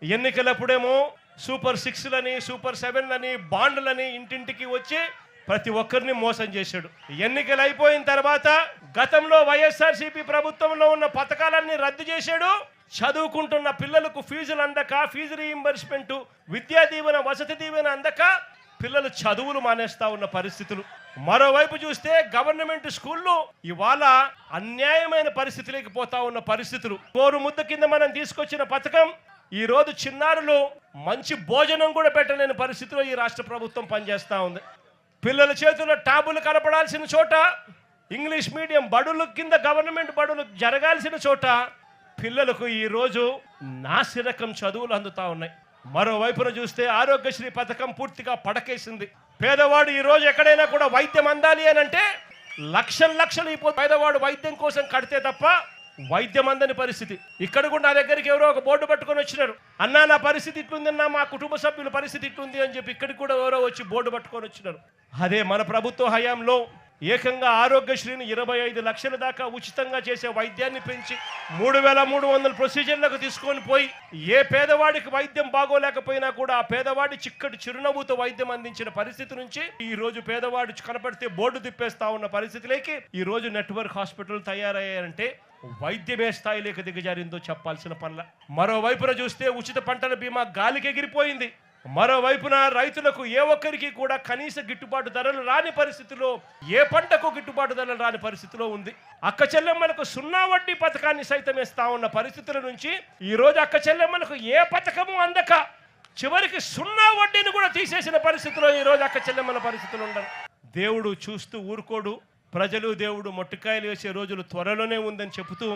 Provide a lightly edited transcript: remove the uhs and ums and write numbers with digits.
ఎన్నికలప్పుడేమో super 6లని super 7లని బాండ్లని ఇంటింటికి వచ్చి ప్రతి ఒక్కరిని మోసం చేశాడు. ఎన్నికలు అయిపోయిన తర్వాత గతంలో వైఎస్ఆర్సీపీ ప్రభుత్వంలో ఉన్న పథకాలన్నీ రద్దు చేశాడు. చదువుకుంటున్న పిల్లలకు ఫీజులు అందక, ఫీజు రీయింబర్స్మెంట్, విద్యా దీవెన, వసతి దీవెన అందక పిల్లలు చదువులు మానేస్తా ఉన్న పరిస్థితులు. మరోవైపు చూస్తే గవర్నమెంట్ స్కూళ్ళు ఇవాళ అన్యాయమైన పరిస్థితులకు పోతా ఉన్న పరిస్థితులు. కోరు ముద్ద కింద మనం తీసుకొచ్చిన పథకం ఈ రోజు చిన్నారులు మంచి భోజనం కూడా పెట్టలేని పరిస్థితిలో ఈ రాష్ట్ర ప్రభుత్వం పనిచేస్తూ ఉంది. పిల్లల చేతుల్లో ట్యాబులు కనపడాల్సిన చోట, ఇంగ్లీష్ మీడియం బడుల కింద గవర్నమెంట్ బడులు జరగాల్సిన చోట పిల్లలకు ఈరోజు నాసిరకం చదువులు అందుతా ఉన్నాయి. మరోవైపున చూస్తే ఆరోగ్యశ్రీ పథకం పూర్తిగా పడకేసింది. పేదవాడు ఈరోజు ఎక్కడైనా కూడా వైద్యం అందాలి అని అంటే లక్షలు పేదవాడు వైద్యం కోసం కడితే తప్ప వైద్యం అందని పరిస్థితి. ఇక్కడ కూడా నా దగ్గరికి ఎవరో ఒక బోర్డు పట్టుకొని వచ్చినారు, అన్నా నా పరిస్థితి ఇట్లుందన్నా, మా కుటుంబ సభ్యుల పరిస్థితి ఇట్లుంది అని చెప్పి ఇక్కడికి కూడా ఎవరో వచ్చి బోర్డు పట్టుకొని వచ్చినారు. అదే మన ప్రభుత్వ హయాంలో ఏకంగా ఆరోగ్యశ్రీని 25 లక్షల దాకా ఉచితంగా చేసే వైద్యాన్ని పెంచి 3300 ప్రొసీజర్లకు తీసుకొని పోయి ఏ పేదవాడికి వైద్యం బాగోలేకపోయినా కూడా ఆ పేదవాడి చిక్కటి చిరునవ్వుతో వైద్యం అందించిన పరిస్థితి నుంచి ఈ రోజు పేదవాడు కనపడితే బోర్డు తిప్పేస్తా ఉన్న పరిస్థితిలోకి ఈ రోజు నెట్వర్క్ హాస్పిటల్ తయారయ్యాయంటే వైద్యమే స్థాయిలోకి దిగజారిందో చెప్పాల్సిన పనుల. మరోవైపున చూస్తే ఉచిత పంటల బీమా గాలికి ఎగిరిపోయింది. మరోవైపున రైతులకు ఏ ఒక్కరికి కూడా కనీస గిట్టుబాటు ధరలు రాని పరిస్థితిలో, ఏ పంటకు గిట్టుబాటు ధరలు రాని పరిస్థితిలో ఉంది. అక్క చెల్లెమ్మలకు 0 వడ్డీ పథకాన్ని సైతం ఇస్తా ఉన్న పరిస్థితుల నుంచి ఈ రోజు అక్క చెల్లెమ్మలకు ఏ పథకము అందక చివరికి 0 వడ్డీని కూడా తీసేసిన పరిస్థితిలో ఈ రోజు అక్క చెల్లెమ్మల పరిస్థితులు ఉండరు. దేవుడు చూస్తూ ఊరుకోడు. ప్రజలు దేవుడు మొట్టికాయలు వేసే రోజులు త్వరలోనే ఉందని చెబుతూ